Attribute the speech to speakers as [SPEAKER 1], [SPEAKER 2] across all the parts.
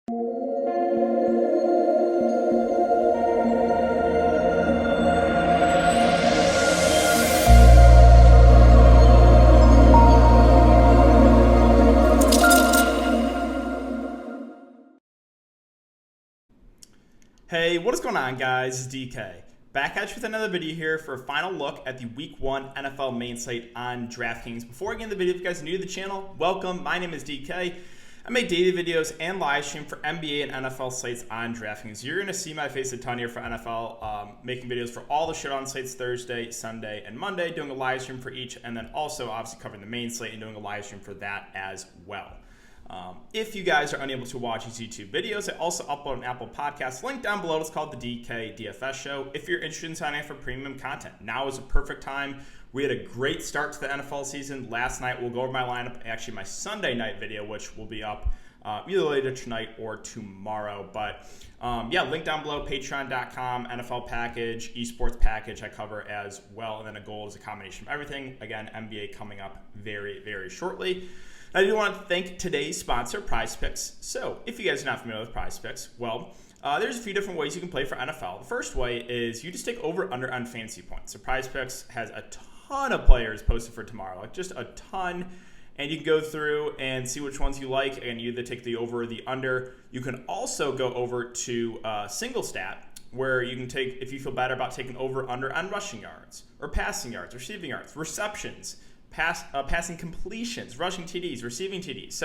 [SPEAKER 1] Hey, what is going on, guys? It's DK. Back at you with another video here for a final look at the Week 1 NFL main slate on Draftkings. Before I get into the video, if you guys are new to the channel, welcome. My name is DK. I make daily videos and live stream for NBA and NFL slates on Draftkings. You're going to see my face a ton here for NFL, making videos for all the showdown slates Thursday, Sunday, and Monday, doing a live stream for each, and then also obviously covering the main slate and doing a live stream for that as well. If you guys are unable to watch these YouTube videos, I also upload an Apple Podcast. Link down below. It's called the DKDFS Show. If you're interested in signing up for premium content, now is a perfect time. We had a great start to the NFL season last night. We'll go over my lineup, actually my Sunday night video, which will be up either later tonight or tomorrow. But yeah, link down below, patreon.com, NFL package, esports package I cover as well. And then a goal is a combination of everything. Again, NBA coming up very, very shortly. I do want to thank today's sponsor, PrizePicks. So, if you guys are not familiar with PrizePicks, well, there's a few different ways you can play for NFL. The first way is you just take over/under on fantasy points. So, PrizePicks has a ton of players posted for tomorrow, like just a ton, and you can go through and see which ones you like, and you either take the over or the under. You can also go over to single stat, where you can take, if you feel better about taking over/under on rushing yards, or passing yards, receiving yards, receptions, passing completions, rushing TDs, receiving TDs.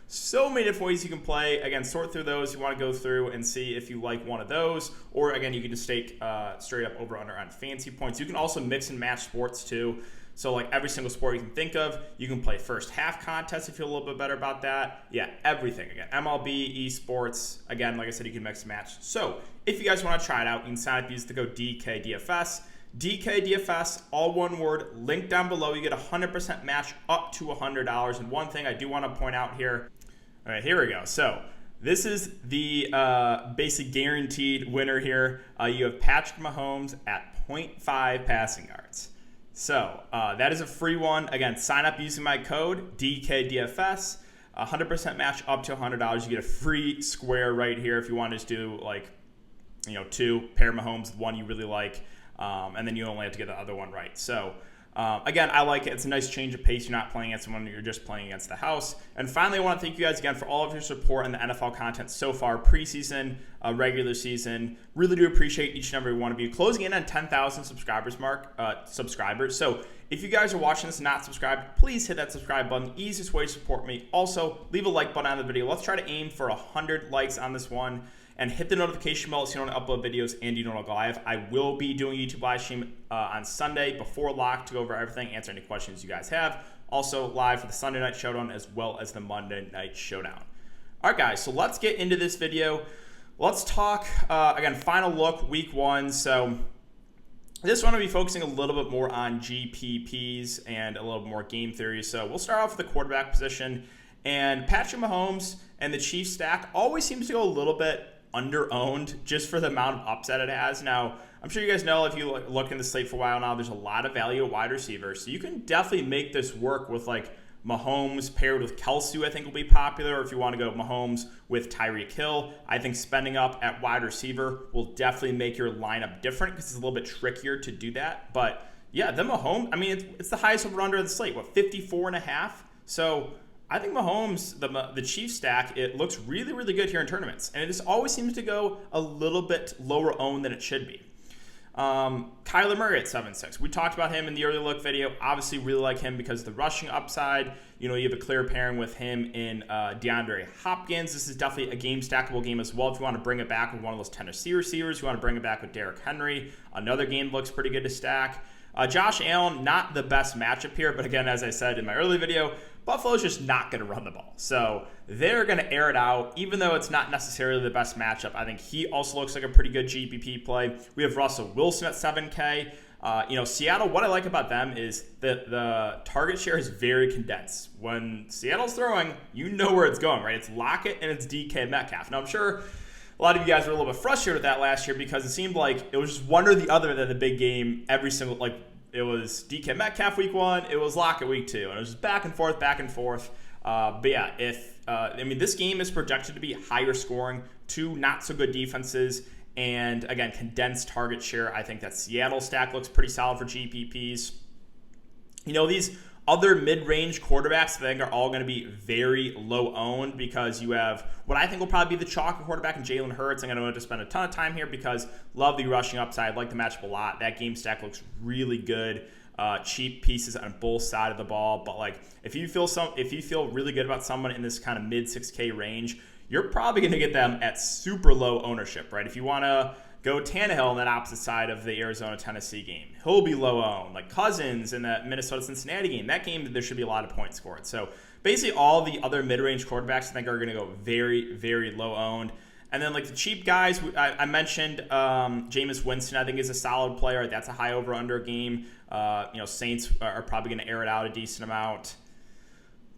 [SPEAKER 1] So many different ways you can play. Again, sort through those. You want to go through and see if you like one of those. Or, again, you can just take straight up over/under on fantasy points. You can also mix and match sports, too. So, like, every single sport you can think of. You can play first half contests if you feel a little bit better about that. Yeah, everything. Again, MLB, esports. Again, like I said, you can mix and match. So, if you guys want to try it out, you can sign up, use the code DKDFS. DKDFS, all one word, link down below. You get a 100% match up to $100. And one thing I do want to point out here. All right, here we go. So this is the basic guaranteed winner here. You have Patrick Mahomes at 0.5 passing yards. So that is a free one. Again, sign up using my code DKDFS. 100% match up to $100. You get a free square right here if you want to do, like, two, pair Mahomes, one you really like. And then you only have to get the other one right. So, again, I like it. It's a nice change of pace. You're not playing against someone. You're just playing against the house. And finally, I want to thank you guys again for all of your support and the NFL content so far, preseason, regular season. Really do appreciate each and every one of you. Closing in on 10,000 subscribers. So if you guys are watching this and not subscribed, please hit that subscribe button. Easiest way to support me. Also, leave a like button on the video. Let's try to aim for 100 likes on this one. And hit the notification bell so you don't upload videos and you don't go live. I will be doing a YouTube live stream on Sunday before lock to go over everything, answer any questions you guys have. Also live for the Sunday night showdown as well as the Monday night showdown. All right, guys, so let's get into this video. Let's talk, again, final look, week 1. So this one will be focusing a little bit more on GPPs and a little bit more game theory. So we'll start off with the quarterback position. And Patrick Mahomes and the Chiefs stack always seems to go a little bit under-owned just for the amount of upset it has. Now, I'm sure you guys know, if you look in the slate for a while now, there's a lot of value at wide receivers. So you can definitely make this work with, like, Mahomes paired with Kelce, I think will be popular. Or if you want to go Mahomes with Tyreek Hill, I think spending up at wide receiver will definitely make your lineup different because it's a little bit trickier to do that. But yeah, the Mahomes, I mean, it's the highest over-under of the slate, 54.5? So I think Mahomes, the Chiefs stack, it looks really, really good here in tournaments. And it just always seems to go a little bit lower owned than it should be. Kyler Murray at 7.6. We talked about him in the early look video. Obviously, really like him because of the rushing upside. You have a clear pairing with him in DeAndre Hopkins. This is definitely a game stackable game as well. If you want to bring it back with one of those Tennessee receivers, you want to bring it back with Derrick Henry. Another game looks pretty good to stack. Josh Allen, not the best matchup here, but again, as I said in my early video, Buffalo's just not going to run the ball. So they're going to air it out, even though it's not necessarily the best matchup. I think he also looks like a pretty good GPP play. We have Russell Wilson at 7K. Seattle, what I like about them is that the target share is very condensed. When Seattle's throwing, you know where it's going, right? It's Lockett and it's DK Metcalf. Now, I'm sure a lot of you guys were a little bit frustrated with that last year because it seemed like it was just one or the other that the big game every single, like, it was DK Metcalf week 1, it was Lockett week 2, and it was just back and forth, back and forth. But yeah, this game is projected to be higher scoring, two not so good defenses, and again, condensed target share. I think that Seattle stack looks pretty solid for GPPs. These other mid-range quarterbacks, I think, are all going to be very low-owned because you have what I think will probably be the chalk quarterback in Jalen Hurts. I'm going to have to spend a ton of time here because love the rushing upside. Like the matchup a lot. That game stack looks really good. Cheap pieces on both sides of the ball. But if you feel really good about someone in this kind of mid 6K range, you're probably going to get them at super low ownership, right? If you want to go Tannehill on that opposite side of the Arizona-Tennessee game, he'll be low owned. Like Cousins in that Minnesota-Cincinnati game, that game there should be a lot of points scored. So basically all the other mid-range quarterbacks I think are going to go very, very low owned. And then the cheap guys, I mentioned Jameis Winston, I think is a solid player. That's a high over-under game. Saints are probably going to air it out a decent amount.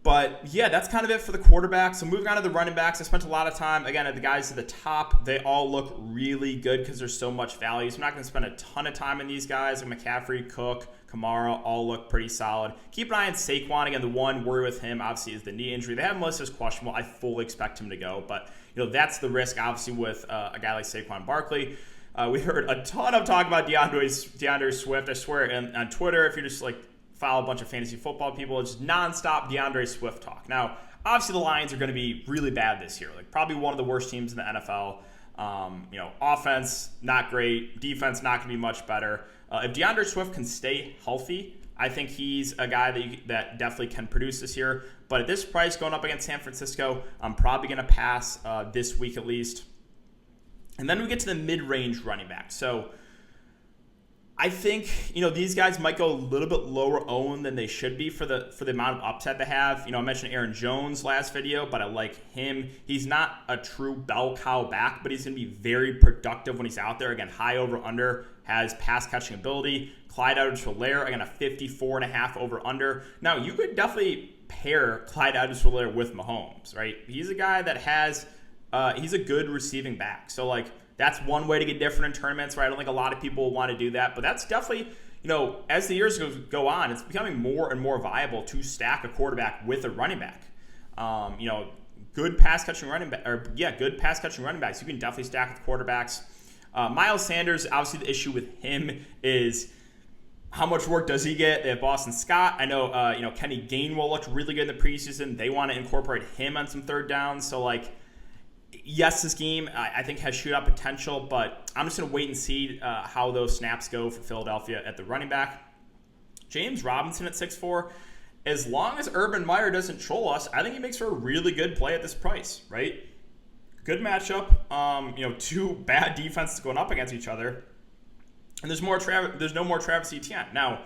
[SPEAKER 1] But yeah, that's kind of it for the quarterbacks. So moving on to the running backs, I spent a lot of time, again, at the guys at the top. They all look really good because there's so much value. So I'm not going to spend a ton of time on these guys. Like McCaffrey, Cook, Kamara, all look pretty solid. Keep an eye on Saquon. Again, the one worry with him, obviously, is the knee injury. They have Melissa as questionable. I fully expect him to go. But, that's the risk, obviously, with a guy like Saquon Barkley. We heard a ton of talk about DeAndre Swift. I swear, on Twitter, if you're just follow a bunch of fantasy football people, it's just nonstop DeAndre Swift talk. Now, obviously the Lions are going to be really bad this year. Probably one of the worst teams in the NFL. Offense, not great. Defense, not going to be much better. If DeAndre Swift can stay healthy, I think he's a guy that definitely can produce this year. But at this price, going up against San Francisco, I'm probably going to pass this week at least. And then we get to the mid-range running back. So I think these guys might go a little bit lower owned than they should be for the amount of upside they have. I mentioned Aaron Jones last video, but I like him. He's not a true bell cow back, but he's going to be very productive when he's out there. Again, high over under, has pass catching ability. Clyde Edwards-Helaire, again, a 54.5 over under. Now you could definitely pair Clyde Edwards-Helaire with Mahomes, right? He's a guy that has he's a good receiving back. So that's one way to get different in tournaments, right? I don't think a lot of people want to do that, but that's definitely, as the years go on, it's becoming more and more viable to stack a quarterback with a running back. Good pass catching running backs. You can definitely stack with quarterbacks. Miles Sanders, obviously the issue with him is how much work does he get? They have Boston Scott. I know, Kenny Gainwell looked really good in the preseason. They want to incorporate him on some third downs. So yes, this game I think has shootout potential, but I'm just going to wait and see how those snaps go for Philadelphia at the running back. James Robinson at 6'4", as long as Urban Meyer doesn't troll us, I think he makes for a really good play at this price, right? Good matchup. Two bad defenses going up against each other, and there's no more Travis Etienne. Now,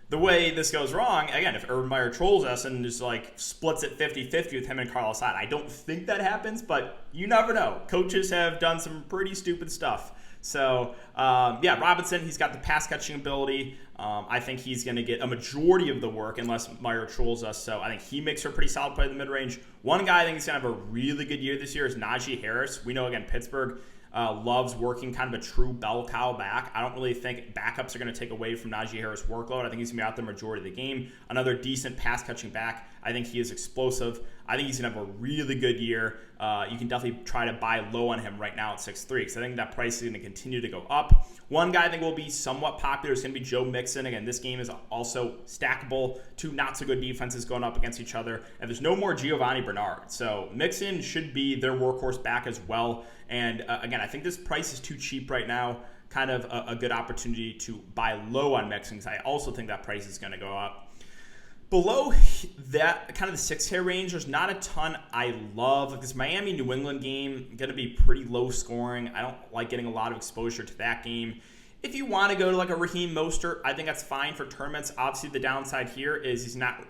[SPEAKER 1] the way this goes wrong, again, if Urban Meyer trolls us and just splits it 50-50 with him and Carlos Hyde, I don't think that happens, but you never know. Coaches have done some pretty stupid stuff. So, Robinson, he's got the pass catching ability. I think he's going to get a majority of the work unless Meyer trolls us. So I think he makes for a pretty solid play in the mid-range. One guy I think is going to have a really good year this year is Najee Harris. We know, again, Pittsburgh loves working kind of a true bell cow back. I don't really think backups are going to take away from Najee Harris' workload. I think he's going to be out there majority of the game. Another decent pass catching back. I think he is explosive. I think he's going to have a really good year. You can definitely try to buy low on him right now at 6'3", because I think that price is going to continue to go up. One guy I think will be somewhat popular is going to be Joe Mixon. Again, this game is also stackable. Two not-so-good defenses going up against each other. And there's no more Giovanni Bernard. So Mixon should be their workhorse back as well. And again, I think this price is too cheap right now. Kind of a good opportunity to buy low on Mixon, because I also think that price is going to go up. Below that, kind of the 6K range, there's not a ton I love. This Miami-New England game, going to be pretty low scoring. I don't like getting a lot of exposure to that game. If you want to go to a Raheem Mostert, I think that's fine for tournaments. Obviously, the downside here is he's not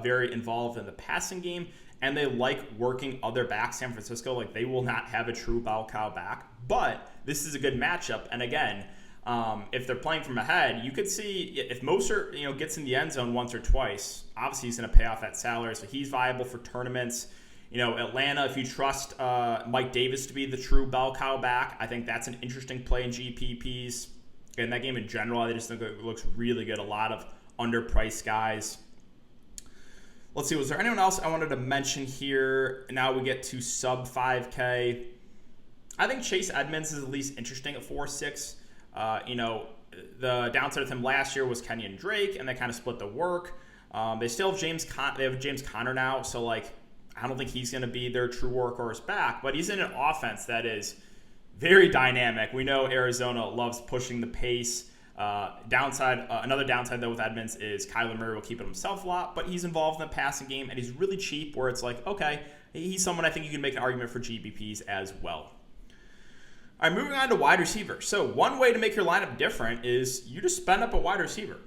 [SPEAKER 1] very involved in the passing game, and they like working other backs. San Francisco, they will not have a true bell cow back. But this is a good matchup, and again, if they're playing from ahead, you could see if Mostert gets in the end zone once or twice, obviously he's going to pay off that salary, so he's viable for tournaments. Atlanta, if you trust Mike Davis to be the true bell cow back, I think that's an interesting play in GPPs. And that game in general, I just think it looks really good. A lot of underpriced guys. Let's see, was there anyone else I wanted to mention here? Now we get to sub 5K. I think Chase Edmonds is at least interesting at 4.6. The downside with him last year was Kenyon Drake, and they kind of split the work. They still have James Conner now, so like I don't think he's going to be their true workhorse back, but he's in an offense that is very dynamic. We know Arizona loves pushing the pace. Another downside though with Edmonds is Kyler Murray will keep it himself a lot, but he's involved in the passing game and he's really cheap where it's like, okay, he's someone I think you can make an argument for GPPs as well. All right, moving on to wide receiver. So one way to make your lineup different is you just spend up a wide receiver.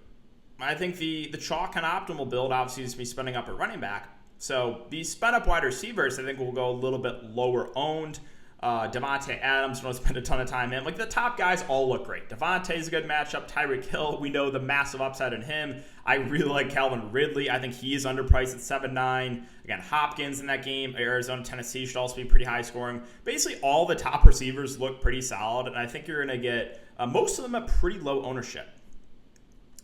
[SPEAKER 1] I think the chalk and optimal build obviously is to be spending up a running back. So these spend up wide receivers I think will go a little bit lower owned. Devontae Adams, don't spend a ton of time in. Like the top guys all look great. Devontae's a good matchup. Tyreek Hill, we know the massive upside in him. I really like Calvin Ridley. I think he is underpriced at 7.9. Again, Hopkins in that game. Arizona, Tennessee should also be pretty high scoring. Basically, all the top receivers look pretty solid, and I think you're going to get most of them at pretty low ownership.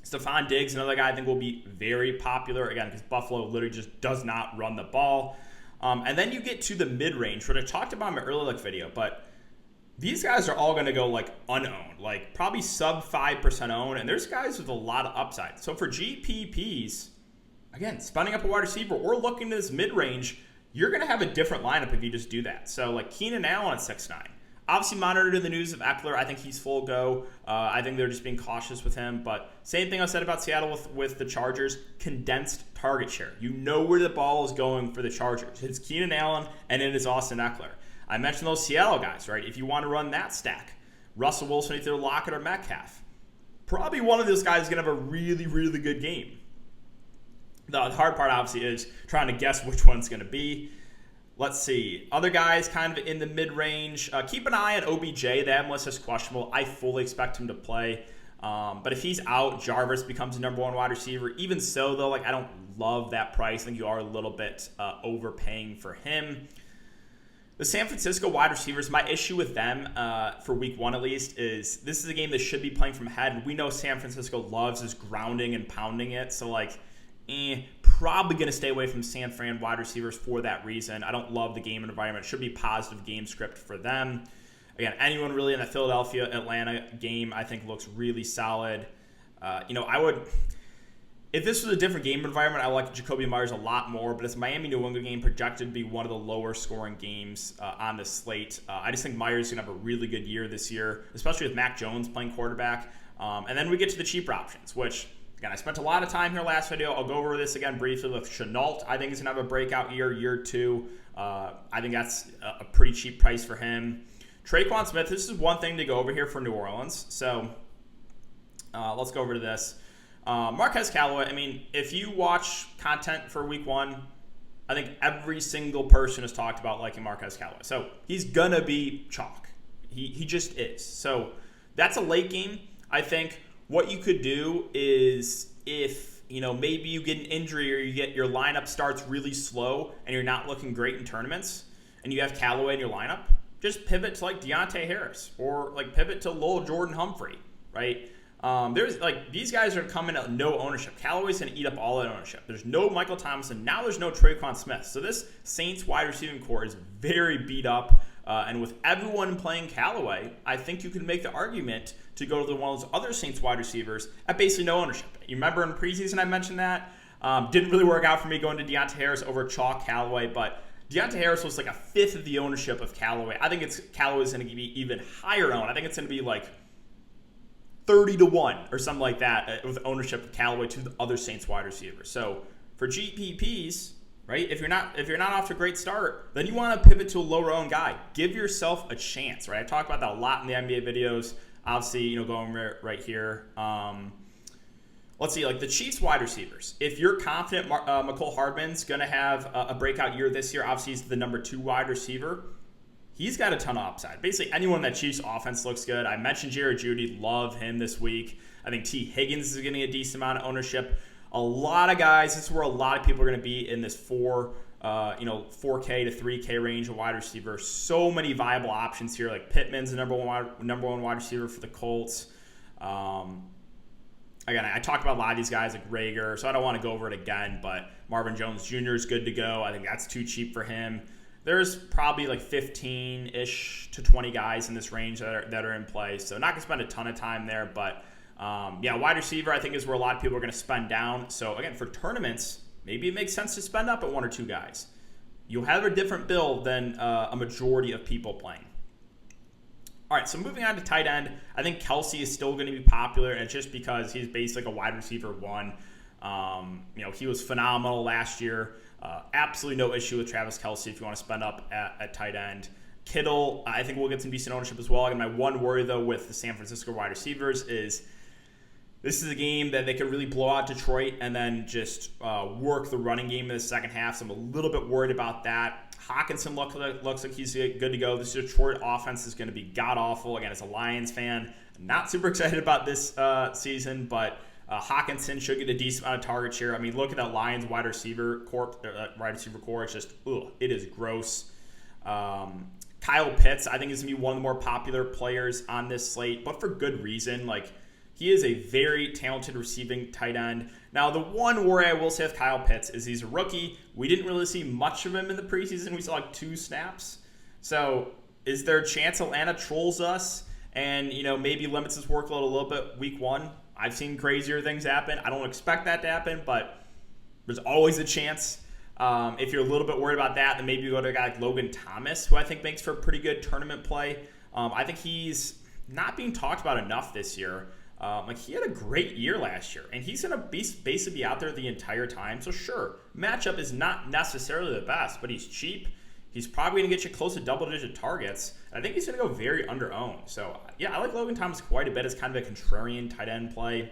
[SPEAKER 1] Stephon Diggs, another guy I think will be very popular, again, because Buffalo literally just does not run the ball. And then you get to the mid-range, which I talked about in my early look video, but these guys are all going to go like unowned, like probably sub 5% owned, and there's guys with a lot of upside. So for GPPs, again, spending up a wide receiver or looking to this mid-range, you're going to have a different lineup if you just do that. So like Keenan Allen at 6.9. Obviously monitor the news of Eckler. I think he's full go. I think they're just being cautious with him. But same thing I said about Seattle with the Chargers. Condensed target share. You know where the ball is going for the Chargers. It's Keenan Allen and it is Austin Eckler. I mentioned those Seattle guys, right? If you want to run that stack, Russell Wilson, either Lockett or Metcalf. Probably one of those guys is going to have a really, really good game. The hard part, obviously, is trying to guess which one's going to be. Let's see. Other guys kind of in the mid-range. Keep an eye on OBJ. The AM list is questionable. I fully expect him to play. But if he's out, Jarvis becomes the number one wide receiver. Even so, though, like I don't love that price. I think you are a little bit overpaying for him. The San Francisco wide receivers, my issue with them for week one at least is this is a game that should be playing from ahead. We know San Francisco loves is grounding and pounding it. So, like, probably going to stay away from San Fran wide receivers for that reason. I don't love the game environment. It should be positive game script for them. Again, anyone really in the Philadelphia-Atlanta game I think looks really solid. I would, if this was a different game environment, I like Jacoby Myers a lot more, but this Miami-New England game projected to be one of the lower scoring games on the slate. I just think Myers is going to have a really good year this year, especially with Mac Jones playing quarterback. And then we get to the cheaper options, which again, I spent a lot of time here last video. I'll go over this again briefly with Chenault. I think he's going to have a breakout year two. I think that's a pretty cheap price for him. Traquan Smith, this is one thing to go over here for New Orleans. So let's go over to this. Marquez Callaway, I mean, if you watch content for week one, I think every single person has talked about liking Marquez Callaway. So he's going to be chalk. He just is. So that's a late game. I think what you could do is if, maybe you get an injury or you get your lineup starts really slow and you're not looking great in tournaments and you have Callaway in your lineup, just pivot to like Deontay Harris or like pivot to Lowell Jordan Humphrey, right? There's like these guys are coming at no ownership. Callaway's going to eat up all that ownership. There's no Michael Thomas and now there's no Traquan Smith. So this Saints wide receiving core is very beat up. And with everyone playing Callaway, I think you can make the argument to go to one of those other Saints wide receivers at basically no ownership. You remember in preseason I mentioned that? Didn't really work out for me going to Deontay Harris over chalk Callaway, but Deontay Harris was like a fifth of the ownership of Callaway. I think Callaway's going to be even higher owned. I think it's going to be like 30-1 or something like that with ownership of Callaway to the other Saints wide receivers. So for GPPs, right? If you're not off to a great start, then you want to pivot to a lower owned guy. Give yourself a chance, right? I talk about that a lot in the NBA videos. Obviously, going right here. Let's see, like the Chiefs wide receivers. If you're confident McCole Hardman's going to have a breakout year this year, obviously he's the number 2 wide receiver. He's got a ton of upside. Basically, anyone in that Chiefs offense looks good. I mentioned Jerry Jeudy. Love him this week. I think T. Higgins is getting a decent amount of ownership. A lot of guys, this is where a lot of people are going to be in this 4K to 3K range of wide receiver. So many viable options here. Like Pittman's the number one wide receiver for the Colts. again, I talked about a lot of these guys like Rager, so I don't want to go over it again, but Marvin Jones Jr. is good to go. I think that's too cheap for him. There's probably like 15-ish to 20 guys in this range that are in play, so not going to spend a ton of time there, but yeah, wide receiver I think is where a lot of people are going to spend down. So again, for tournaments, maybe it makes sense to spend up at 1 or 2 guys. You'll have a different build than a majority of people playing. All right, so moving on to tight end, I think Kelce is still going to be popular, and it's just because he's basically a wide receiver 1. He was phenomenal last year. Absolutely no issue with Travis Kelce if you want to spend up at tight end. Kittle, I think we'll get some decent ownership as well. And my one worry, though, with the San Francisco wide receivers is this is a game that they could really blow out Detroit and then just work the running game in the second half. So I'm a little bit worried about that. Hawkinson looks like he's good to go. This Detroit offense is going to be god-awful. Again, as a Lions fan, I'm not super excited about this season, but Hawkinson should get a decent amount of target share. I mean, look at that Lions wide receiver core. It's just, it is gross. Kyle Pitts, I think, is going to be one of the more popular players on this slate, but for good reason. Like, he is a very talented receiving tight end. Now, the one worry I will say with Kyle Pitts is he's a rookie. We didn't really see much of him in the preseason. We saw like 2 snaps. So is there a chance Atlanta trolls us and, maybe limits his workload a little bit week 1? I've seen crazier things happen. I don't expect that to happen, but there's always a chance. If you're a little bit worried about that, then maybe you go to a guy like Logan Thomas, who I think makes for a pretty good tournament play. I think he's not being talked about enough this year. He had a great year last year, and he's going to basically be out there the entire time. So sure, matchup is not necessarily the best, but he's cheap. He's probably going to get you close to double-digit targets. And I think he's going to go very under-owned. So yeah, I like Logan Thomas quite a bit as kind of a contrarian tight end play.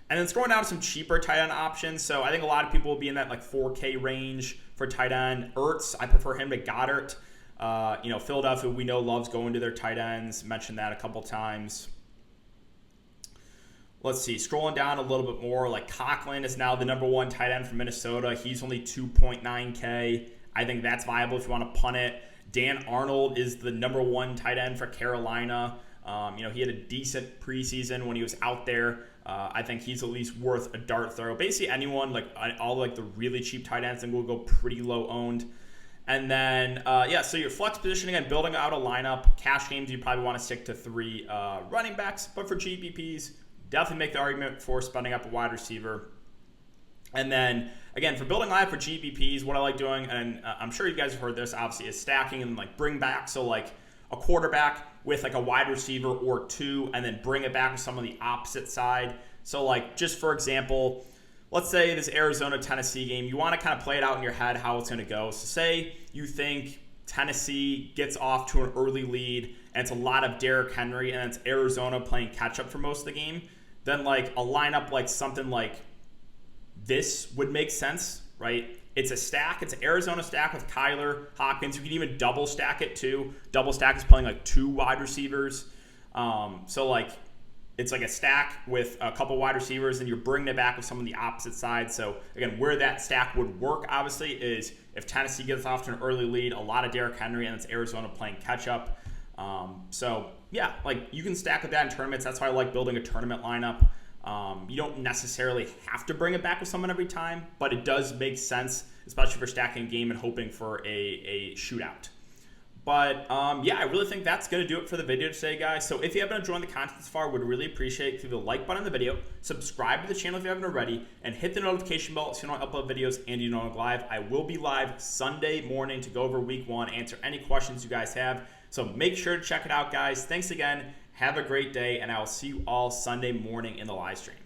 [SPEAKER 1] And then scrolling down to some cheaper tight end options. So I think a lot of people will be in that like 4K range for tight end. Ertz, I prefer him to Goddard. Philadelphia, we know, loves going to their tight ends. Mentioned that a couple times. Let's see, scrolling down a little bit more, like Coughlin is now the number 1 tight end from Minnesota. He's only 2.9K. I think that's viable if you want to punt it. Dan Arnold is the number 1 tight end for Carolina. He had a decent preseason when he was out there. I think he's at least worth a dart throw. Basically anyone, like all like the really cheap tight ends, then will go pretty low owned. And then, so your flex position, again, building out a lineup. Cash games, you probably want to stick to 3 running backs. But for GPPs, definitely make the argument for spending up a wide receiver. And then, again, for building lineup for GPPs, what I like doing, and I'm sure you guys have heard this, obviously, is stacking and like bring back. So like a quarterback with like a wide receiver or 2, and then bring it back to some of the opposite side. So like, just for example, let's say this Arizona-Tennessee game, you want to kind of play it out in your head how it's going to go. So say you think Tennessee gets off to an early lead, and it's a lot of Derrick Henry, and it's Arizona playing catch-up for most of the game, then like a lineup like something like this would make sense, right? It's a stack. It's an Arizona stack with Kyler, Hopkins. You can even double stack it too. Double stack is playing like 2 wide receivers. So like it's like a stack with a couple wide receivers, and you're bringing it back with some of the opposite sides. So again, where that stack would work, obviously, is if Tennessee gets off to an early lead, a lot of Derrick Henry, and it's Arizona playing catch-up. So yeah, like you can stack with that in tournaments. That's why I like building a tournament lineup. You don't necessarily have to bring it back with someone every time, but it does make sense, especially for stacking a game and hoping for a shootout. But I really think that's going to do it for the video today, guys. So if you haven't enjoyed the content this far, would really appreciate if you leave a like button on the video, subscribe to the channel if you haven't already, and hit the notification bell so you don't upload videos and you don't go live. I will be live Sunday morning to go over week 1, answer any questions you guys have. So make sure to check it out, guys. Thanks again. Have a great day, and I will see you all Sunday morning in the live stream.